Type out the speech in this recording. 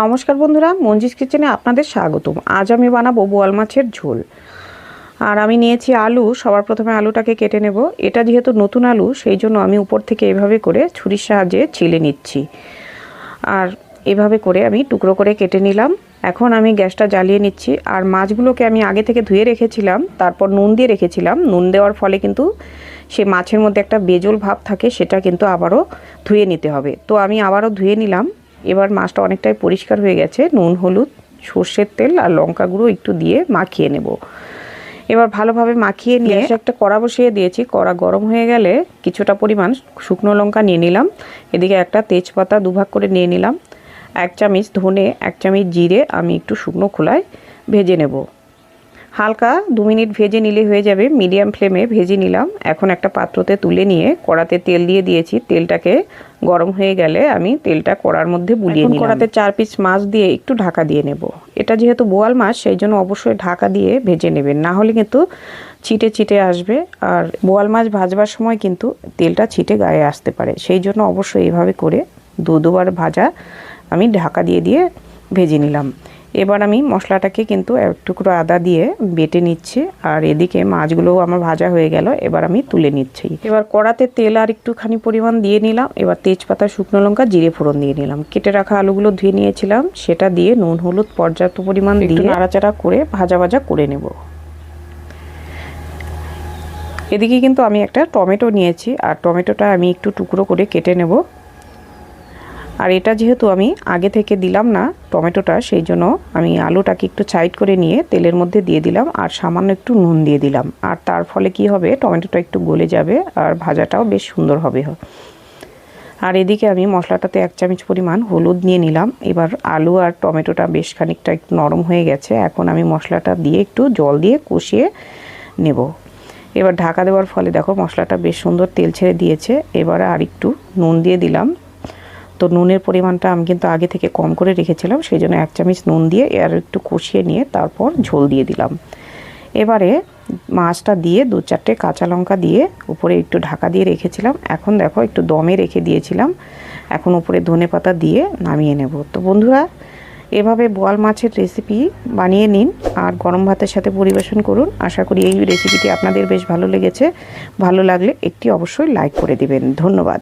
নমস্কার বন্ধুরা, মঞ্জিস কিচেনে আপনাদের স্বাগতম। আজ আমি বানাবো বোয়াল মাছের ঝোল। আর আমি নিয়েছি আলু। সবার প্রথমে আলুটাকে কেটে নেব। এটা যেহেতু নতুন আলু, সেই জন্য আমি উপর থেকে এভাবে করে ছুরির সাহায্যে ছিলে নিচ্ছি। আর এভাবে করে আমি টুকরো করে কেটে নিলাম। এখন আমি গ্যাসটা জ্বালিয়ে নিচ্ছি। আর মাছগুলোকে আমি আগে থেকে ধুয়ে রেখেছিলাম, তারপর নুন দিয়ে রেখেছিলাম। নুন দেওয়ার ফলে কিন্তু সে মাছের মধ্যে একটা বেজল ভাব থাকে, সেটা কিন্তু আবারও ধুয়ে নিতে হবে। তো আমি আবারও ধুয়ে নিলাম। এবার মাছটা অনেকটাই পরিষ্কার হয়ে গেছে। নুন, হলুদ, সর্ষের তেল আর লঙ্কা গুঁড়ো একটু দিয়ে মাখিয়ে নেব। এবার ভালোভাবে মাখিয়ে নিয়ে একটা কড়া বসিয়ে দিয়েছি। কড়া গরম হয়ে গেলে কিছুটা পরিমাণ শুকনো লঙ্কা নিয়ে নিলাম। এদিকে একটা তেজপাতা দুভাগ করে নিয়ে নিলাম। 1 চামচ ধনে, 1 চামচ জিরে আমি একটু শুকনো খোলায় ভেজে নেব। হালকা 2 মিনিট ভেজে নিলে হয়ে যাবে। মিডিয়াম ফ্লেমে ভেজে নিলাম। এখন একটা পাত্রতে তুলে নিয়ে কড়াতে তেল দিয়ে দিয়েছি। তেলটাকে গরম হয়ে গেলে আমি তেলটা কড়ার মধ্যে বুলিয়ে নিলাম। কড়াতে 4 পিস মাছ দিয়ে একটু ঢাকা দিয়ে নেব। এটা যেহেতু বোয়াল মাছ, সেই জন্য অবশ্যই ঢাকা দিয়ে ভেজে নেবেন, না হলে কিন্তু ছিটে ছিটে আসবে। আর বোয়াল মাছ ভাজবার সময় কিন্তু তেলটা ছিটে গায়ে আসতে পারে, সেই জন্য অবশ্যই এইভাবে করে দুবার ভাজা আমি ঢাকা দিয়ে দিয়ে ভেজে নিলাম। এবার আমি মশলাটাকে কিন্তু এক টুকরো আদা দিয়ে বেটে নিচ্ছি। আর এদিকে মাছগুলোও আমার ভাজা হয়ে গেল। এবার আমি তুলে নিচ্ছি। এবার কড়াতে তেল আর একটুখানি পরিমাণ দিয়ে নিলাম। এবার তেজপাতা, শুকনো লঙ্কা, জিরে ফোড়ন দিয়ে নিলাম। কেটে রাখা আলুগুলো ধুয়ে নিয়েছিলাম, সেটা দিয়ে নুন, হলুদ পর্যাপ্ত পরিমাণ দিয়ে নাড়াচাড়া করে ভাজা ভাজা করে নেব। এদিকে কিন্তু আমি একটা টমেটো নিয়েছি, আর টমেটোটা আমি একটু টুকরো করে কেটে নেব। আর এটা যেহেতু আমি আগে থেকে দিলাম না টমেটোটা, সেই জন্য আমি আলুটাকে একটু সাইড করে নিয়ে তেলের মধ্যে দিয়ে দিলাম। আর সামান্য একটু নুন দিয়ে দিলাম। আর তার ফলে কি হবে, টমেটোটা একটু গলে যাবে আর ভাজাটাও বেশ সুন্দর হবে। আর এদিকে আমি মশলাটাতে 1 চামচ পরিমাণ হলুদ নিয়ে নিলাম। এবার আলু আর টমেটোটা বেশ খানিকটা একটু নরম হয়ে গেছে। এখন আমি মশলাটা দিয়ে একটু জল দিয়ে কষিয়ে নেব। এবার ঢাকা দেওয়ার ফলে দেখো মশলাটা বেশ সুন্দর তেল ছেড়ে দিয়েছে। এবারে আর একটু নুন দিয়ে দিলাম। তো নুনের পরিমাণটা আমি কিন্তু আগে থেকে কম করে রেখেছিলাম, সেই জন্য 1 চামচ নুন দিয়ে আর একটু কষিয়ে নিয়ে তারপর ঝোল দিয়ে দিলাম। এবারে মাছটা দিয়ে 2-4টে কাঁচা লঙ্কা দিয়ে উপরে একটু ঢাকা দিয়ে রেখেছিলাম। এখন দেখো একটু দমে রেখে দিয়েছিলাম। এখন উপরে ধনেপাতা দিয়ে নামিয়ে নেব। তো বন্ধুরা, এভাবে বোয়াল মাছের রেসিপি বানিয়ে নিন আর গরম ভাতের সাথে পরিবেশন করুন। আশা করি এই রেসিপিটি আপনাদের বেশ ভালো লেগেছে। ভালো লাগলে একটি অবশ্যই লাইক করে দিবেন। ধন্যবাদ।